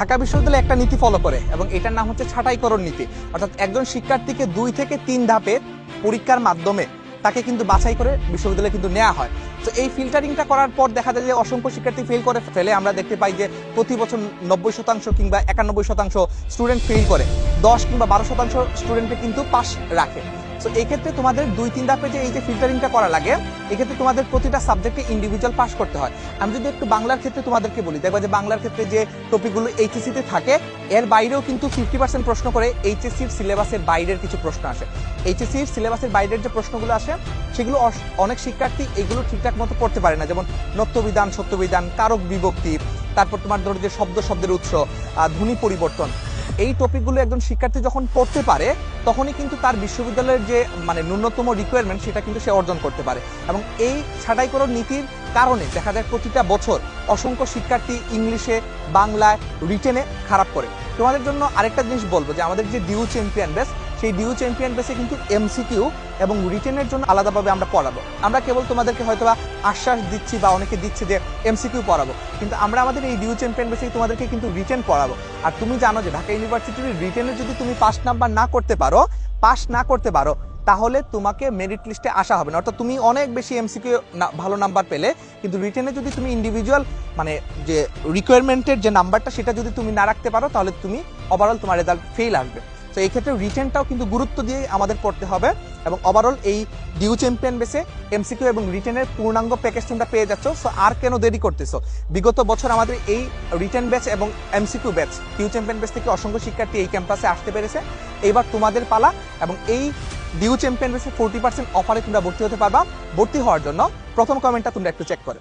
ঢাকা বিশ্ববিদ্যালয় একটা নীতি ফলো করে এবং এটার নাম হচ্ছে ছাঁটাইকরণ নীতি। অর্থাৎ একজন শিক্ষার্থীকে 2 থেকে 3 ধাপে পরীক্ষার মাধ্যমে তাকে কিন্তু বাছাই করে বিশ্ববিদ্যালয়ে কিন্তু নেওয়া হয়। তো এই ফিল্টারিংটা করার পর দেখা যায় যে অসংখ্য শিক্ষার্থী ফেল করে ফেলে। আমরা দেখতে পাই যে প্রতি বছর 90% কিংবা 91% স্টুডেন্ট ফেল করে, 10 কিংবা 12% স্টুডেন্টকে কিন্তু পাস রাখে। তো এই ক্ষেত্রে তোমাদের 2-3 ধাপে যে এই যে ফিল্টারিংটা করা লাগে, এক্ষেত্রে তোমাদের প্রতিটা সাবজেক্টে ইন্ডিভিজুয়াল পাস করতে হয়। আমি যদি একটু বাংলার ক্ষেত্রে তোমাদেরকে বলি, দেখবা যে বাংলার ক্ষেত্রে যে টপিকগুলো এইচএসসি তে থাকে এর বাইরেও কিন্তু 50% প্রশ্ন করে এইচএসসির সিলেবাসের বাইরের কিছু প্রশ্ন আসে। এইচএসসির সিলেবাসের বাইরের যে প্রশ্নগুলো আসে সেগুলো অনেক শিক্ষার্থী এগুলো ঠিকঠাক মতো পড়তে পারে না, যেমন নত্যবিধান, সত্যবিধান, কারক বিভক্তি, তারপর তোমার ধরো যে শব্দের উৎস, ধ্বনি পরিবর্তন। এই টপিকগুলো একজন শিক্ষার্থী যখন পড়তে পারে তখনই কিন্তু তার বিশ্ববিদ্যালয়ের যে ন্যূনতম রিকোয়ারমেন্ট সেটা কিন্তু সে অর্জন করতে পারে। এবং এই ছাঁটাইকরণ নীতির কারণে দেখা যায় প্রতিটা বছর অসংখ্য শিক্ষার্থী ইংলিশে, বাংলায়, রিটেনে খারাপ করে। তোমাদের জন্য আরেকটা জিনিস বলবো যে আমাদের যে ডিউ চ্যাম্পিয়ন বেস, সেই ডিউ চ্যাম্পিয়ন বেসে কিন্তু এমসিকিউ এবং রিটেনের জন্য আলাদাভাবে আমরা পড়াবো। আমরা কেবল তোমাদেরকে হয়তোবা আশ্বাস দিচ্ছি বা অনেকে দিচ্ছে যে এমসিকিউ পড়াবো, কিন্তু আমরা আমাদের এই ডিউ চ্যাম্পিয়ন বেসে তোমাদেরকে কিন্তু রিটেন পড়াবো। আর তুমি জানো যে ঢাকা ইউনিভার্সিটির রিটেনে যদি তুমি পাস না করতে পারো তাহলে তোমাকে মেরিট লিস্টে আসা হবে না। অর্থাৎ তুমি অনেক বেশি এমসিকিউ ভালো নাম্বার পেলে কিন্তু রিটেনে যদি তুমি ইন্ডিভিজুয়াল যে রিকোয়ারমেন্টের যে নাম্বারটা সেটা যদি তুমি না রাখতে পারো তাহলে তুমি ওভারঅল তোমার রেজাল্ট ফেল আসবে। তো এই ক্ষেত্রে রিটেনটাও কিন্তু গুরুত্ব দিয়ে আমাদের পড়তে হবে এবং ওভারঅল এই ডিউ চ্যাম্পিয়ন বেসে এমসিকিউ এবং রিটেনের পূর্ণাঙ্গ প্যাকেজ তোমরা পেয়ে যাচ্ছ। সো আর কেন দেরি করতেছো? বিগত বছর আমাদের এই রিটেন ব্যাচ এবং এমসিকিউ ব্যাচ ডিউ চ্যাম্পিয়ন বেস থেকে অসংখ্য শিক্ষার্থী এই ক্যাম্পাসে আসতে পেরেছে। এইবার তোমাদের পালা এবং এই ডিউ চ্যাম্পিয়ন বেসে 40% অফারে তোমরা ভর্তি হতে পারবা। ভর্তি হওয়ার জন্য প্রথম কমেন্টটা তোমরা একটু চেক করো।